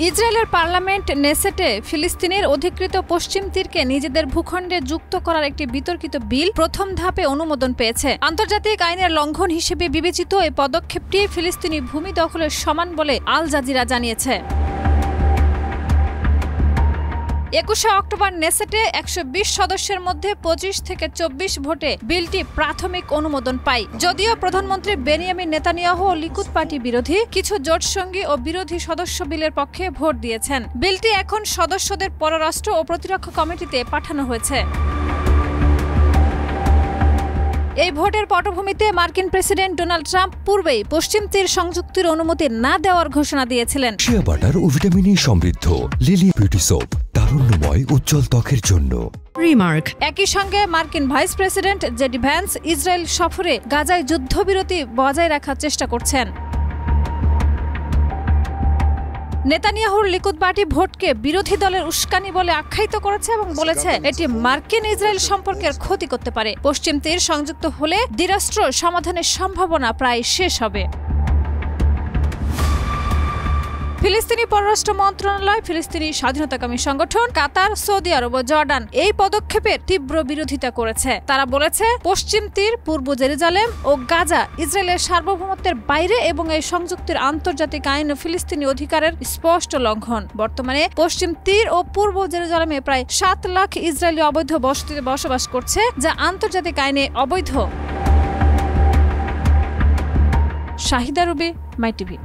ইসরায়েলের পার্লামেন্ট নেসেটে ফিলিস্তিনের অধিকৃত পশ্চিম তীরকে নিজেদের ভূখণ্ডে যুক্ত করার একটি বিতর্কিত বিল প্রথম ধাপে অনুমোদন পেয়েছে। আন্তর্জাতিক আইনের লঙ্ঘন হিসেবে বিবেচিত এই পদক্ষেপটি ফিলিস্তিনি ভূমি দখলের সমান বলে আল জাজিরা জানিয়েছে। 21 অক্টোবর নেসেটে 120 সদস্যের মধ্যে 25 থেকে 24 ভোটে বিলটি প্রাথমিক অনুমোদন পায়। যদিও প্রধানমন্ত্রী বেনিয়ামিন নেতানিয়াহু ও লিকুদ পার্টি বিরোধী কিছু জোটসঙ্গী ও বিরোধী সদস্য বিলের পক্ষে ভোট দিয়েছেন। বিলটি এখন সদস্যদের পররাষ্ট্র ও প্রতিরক্ষা কমিটিতে পাঠানো হয়েছে। এই ভোটের পটভূমিতে মার্কিন প্রেসিডেন্ট ডোনাল্ড ট্রাম্প পূর্বেই পশ্চিম তীর সংযুক্তির অনুমতি না দেওয়ার ঘোষণা দিয়েছিলেন। শিয়া বাটার ও ভিটামিনে সমৃদ্ধ লিলি বিউটি সোপ, তারুণ্যময় উজ্জ্বল ত্বকের জন্য। রিমার্ক। একই সঙ্গে মার্কিন vice president JD Vance Israel সফরে গাজায় যুদ্ধবিরতি বজায় রাখার চেষ্টা করছেন। নেতানিয়াহুর লিকুদ পার্টি ভোটকে বিরোধী দলের উস্কানি বলে আখ্যায়িত করেছে এবং বলেছে এটি মার্কিন ইসরায়েল সম্পর্কের ক্ষতি করতে পারে। পশ্চিম তীর সংযুক্ত হলে দ্বিরাষ্ট্র সমাধানের সম্ভাবনা প্রায় শেষ হবে। ফিলিস্তিনি পররাষ্ট্র মন্ত্রণালয়, ফিলিস্তিনি স্বাধীনতাকামী সংগঠন, কাতার, সৌদি আরব ও জর্ডান এই পদক্ষেপের তীব্র বিরোধিতা করেছে। তারা বলেছে পশ্চিম তীর, পূর্ব জেরুজালেম ও গাজা ইসরায়েলের সার্বভৌমত্বের বাইরে এবং এই সংযুক্তির আন্তর্জাতিক আইন ও ফিলিস্তিনি অধিকারের স্পষ্ট লঙ্ঘন। বর্তমানে পশ্চিম তীর ও পূর্ব জেরুজালেমে প্রায় 7 লাখ ইসরায়েলি অবৈধ বসতিতে বসবাস করছে, যা আন্তর্জাতিক আইনে অবৈধ। শাহিদা রুবি, মাই টিভি।